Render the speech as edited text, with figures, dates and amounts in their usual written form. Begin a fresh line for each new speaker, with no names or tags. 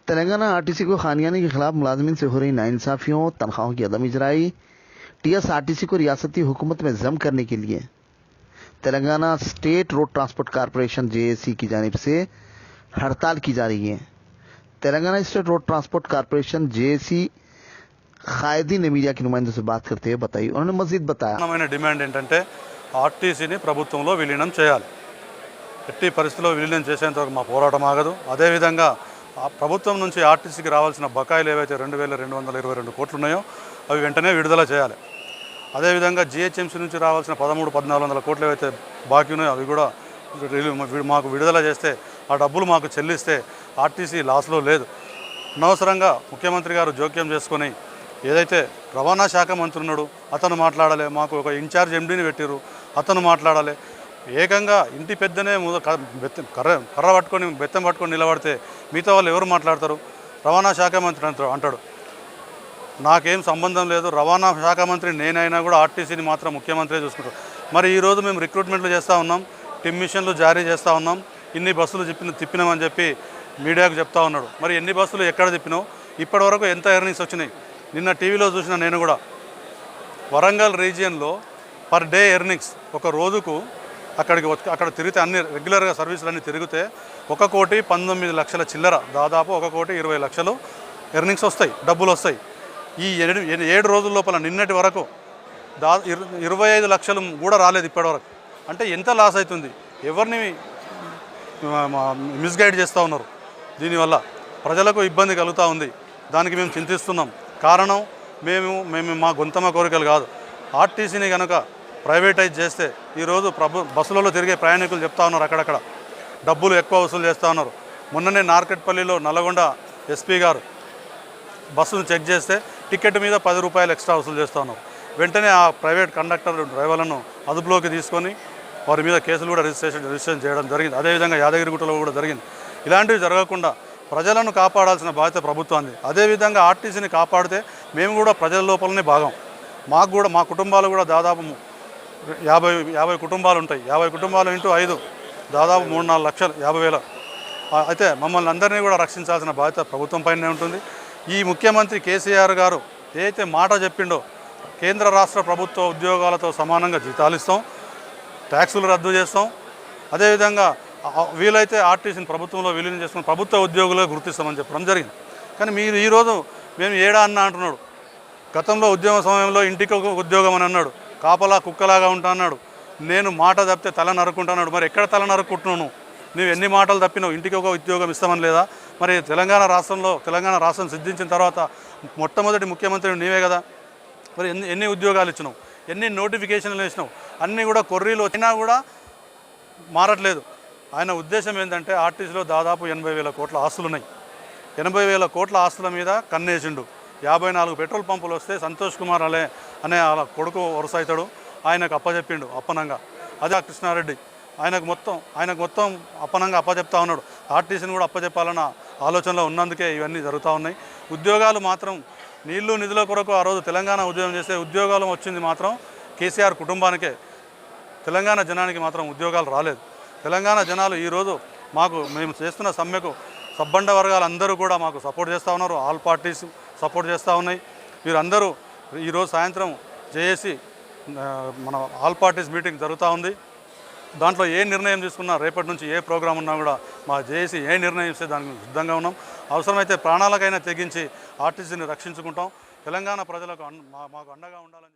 Telangana RTC को खानियाने के खिलाफ मुलाजमीन से हो रही नाइंसाफियों, तनख्वाहों की अदम इजराई, टीएसआरटीसी को रियासती हुकूमत में जम करने के लिए Telangana state road transport corporation JAC की जानिब से हड़ताल की जा रही है। Telangana state road transport corporation JAC कायदीन मीडिया के नुमाइंदों से बात करते हुए बताई। उन्होंने मजीद बताया,
डिमांड ఏంటంటే ఆర్టీసీని ప్రభుత్వంలో విలీనం చేయాలి. ఎట్టి పరిస్థితుల్లో విలీనం చేసేంత వరకు మా పోరాటం ఆగదు. అదేవిధంగా ప్రభుత్వం నుంచి ఆర్టీసీకి రావాల్సిన బకాయిలు ఏవైతే 2222 కోట్లు ఉన్నాయో అవి వెంటనే విడుదల చేయాలి. అదేవిధంగా జిహెచ్ఎంసీ నుంచి రావాల్సిన 13-1400 కోట్లు ఏవైతే బాకీ ఉన్నాయో అవి కూడా మాకు విడుదల చేస్తే, ఆ డబ్బులు మాకు చెల్లిస్తే ఆర్టీసీ లాస్లో లేదు. అనవసరంగా ముఖ్యమంత్రి గారు జోక్యం చేసుకొని ఏదైతే రవాణా శాఖ మంత్రి ఉన్నాడు అతను మాట్లాడాలి, మాకు ఒక ఇన్ఛార్జ్ ఎండీని పెట్టారు అతను మాట్లాడాలి. ఏకంగా ఇంటి పెద్దనే కర్ర పట్టుకొని బెత్తం పట్టుకొని నిలబడితే మిగతా వాళ్ళు ఎవరు మాట్లాడతారు? రవాణా శాఖ మంత్రి అంటాడు. నాకేం సంబంధం లేదు, రవాణా శాఖ మంత్రి నేనైనా కూడా ఆర్టీసీని మాత్రం ముఖ్యమంత్రి చూసుకుంటారు. మరి ఈరోజు మేము రిక్రూట్మెంట్లు చేస్తూ ఉన్నాం, టిమ్మిషన్లు జారీ చేస్తూ ఉన్నాం, ఇన్ని బస్సులు తిప్పినామని చెప్పి మీడియాకు చెప్తా ఉన్నాడు. మరి ఎన్ని బస్సులు ఎక్కడ తిప్పినావు, ఇప్పటివరకు ఎంత ఎర్నింగ్స్ వచ్చినాయి? నిన్న టీవీలో చూసిన నేను కూడా వరంగల్ రీజియన్లో పర్ డే ఎర్నింగ్స్ ఒక రోజుకు అక్కడ తిరిగితే అన్ని రెగ్యులర్గా సర్వీసులు అన్నీ తిరిగితే 1,19,00,000 చిల్లర, దాదాపు 1,20,00,000 ఎర్నింగ్స్ వస్తాయి, డబ్బులు వస్తాయి. ఈ 7 రోజుల లోపల నిన్నటి వరకు 25 లక్షలు కూడా రాలేదు ఇప్పటివరకు. అంటే ఎంత లాస్ అవుతుంది? ఎవరిని మిస్గైడ్ చేస్తూ ఉన్నారు? దీనివల్ల ప్రజలకు ఇబ్బంది కలుగుతూ ఉంది. దానికి మేము చింతిస్తున్నాం. కారణం మేము మా గొంతమ కోరికలు కాదు. ఆర్టీసీని కనుక ప్రైవేటైజ్ చేస్తే ఈరోజు బస్సులలో తిరిగే ప్రయాణికులు చెప్తా ఉన్నారు అక్కడక్కడ డబ్బులు ఎక్కువ వసూలు చేస్తూ ఉన్నారు. మొన్ననే నార్కెట్పల్లిలో నల్గొండ ఎస్పీ గారు బస్సును చెక్ చేస్తే టికెట్ మీద 10 రూపాయలు ఎక్స్ట్రా వసూలు చేస్తూ ఉన్నారు. వెంటనే ఆ ప్రైవేట్ కండక్టర్ డ్రైవర్లను అదుపులోకి తీసుకొని వారి మీద కేసులు కూడా రిజిస్ట్రేషన్ చేయడం జరిగింది. అదేవిధంగా యాదగిరిగుట్టలో కూడా జరిగింది. ఇలాంటివి జరగకుండా ప్రజలను కాపాడాల్సిన బాధ్యత ప్రభుత్వాన్ని. అదేవిధంగా ఆర్టీసీని కాపాడితే మేము కూడా ప్రజల లోపలనే భాగం. మా కుటుంబాలు కూడా దాదాపు 50 కుటుంబాలు ఉంటాయి. 50 కుటుంబాలు ఇంటూ 5 దాదాపు 3-4 లక్షలు 50,000. అయితే మమ్మల్ని అందరినీ కూడా రక్షించాల్సిన బాధ్యత ప్రభుత్వం పైనే ఉంటుంది. ఈ ముఖ్యమంత్రి కేసీఆర్ గారు ఏదైతే మాట చెప్పిండో, కేంద్ర రాష్ట్ర ప్రభుత్వ ఉద్యోగాలతో సమానంగా జీతాలు ఇస్తాం, ట్యాక్సులు రద్దు చేస్తాం, అదేవిధంగా వీలైతే ఆర్టీసీని ప్రభుత్వంలో విలీనం చేసుకుని ప్రభుత్వ ఉద్యోగులుగా గుర్తిస్తామని చెప్పడం జరిగింది. కానీ మీరు ఈరోజు మేము ఏడా అన్న అంటున్నాడు. గతంలో ఉద్యమ సమయంలో ఇంటికి ఒక ఉద్యోగం అని అన్నాడు, కాపలా కుక్కలాగా ఉంటా అన్నాడు. నేను మాట తప్పితే తల నరుక్కుంటున్నాడు. మరి ఎక్కడ తల నరుక్కుంటున్నావు? నువ్వు ఎన్ని మాటలు తప్పినావు? ఇంటికి ఒక ఉద్యోగం ఇస్తామని లేదా? మరి తెలంగాణ రాష్ట్రం సిద్ధించిన తర్వాత మొట్టమొదటి ముఖ్యమంత్రి నీవే కదా. మరి ఎన్ని ఉద్యోగాలు ఇచ్చినావు, ఎన్ని నోటిఫికేషన్లు ఇచ్చినావు? అన్నీ కూడా కొర్రీలు వచ్చినా కూడా మారట్లేదు. ఆయన ఉద్దేశం ఏంటంటే ఆర్టీసీలో దాదాపు 80,000 కోట్ల ఆస్తులు ఉన్నాయి. 80,000 కోట్ల ఆస్తుల మీద కన్నేసిండు. 54 పెట్రోల్ పంపులు వస్తే సంతోష్ కుమార్ అనే వాళ్ళ కొడుకు వరుస అవుతాడు, ఆయనకు అప్పచెప్పిండు అప్పనంగా. అదే కృష్ణారెడ్డి ఆయనకు మొత్తం అప్పనంగా అప్పచెప్తా ఉన్నాడు. ఆర్టీసీని కూడా అప్పచెప్పాలన్న ఆలోచనలో ఉన్నందుకే ఇవన్నీ జరుగుతూ ఉన్నాయి. ఉద్యోగాలు మాత్రం నీళ్లు నిధుల కొరకు ఆ రోజు తెలంగాణ ఉద్యమం చేస్తే ఉద్యోగాలు వచ్చింది మాత్రం కేసీఆర్ కుటుంబానికే. తెలంగాణ జనానికి మాత్రం ఉద్యోగాలు రాలేదు. తెలంగాణ జనాలు ఈరోజు మేము చేస్తున్న సమ్మెకు సబ్బండ వర్గాలందరూ కూడా మాకు సపోర్ట్ చేస్తూ ఉన్నారు. ఆల్ పార్టీస్ సపోర్ట్ చేస్తూ ఉన్నాయి. వీరందరూ ఈరోజు సాయంత్రం జేఏసీ మన ఆల్ పార్టీస్ మీటింగ్ జరుగుతూ ఉంది. దాంట్లో ఏ నిర్ణయం తీసుకున్నా, రేపటి నుంచి ఏ ప్రోగ్రాం ఉన్నా కూడా మా జేఏసీ ఏ నిర్ణయం ఇస్తే దానికి సిద్ధంగా ఉన్నాం. అవసరమైతే ప్రాణాలకైనా తెగించి ఆర్టీసీని రక్షించుకుంటాం. తెలంగాణ ప్రజలకు మాకు అండగా ఉండాలని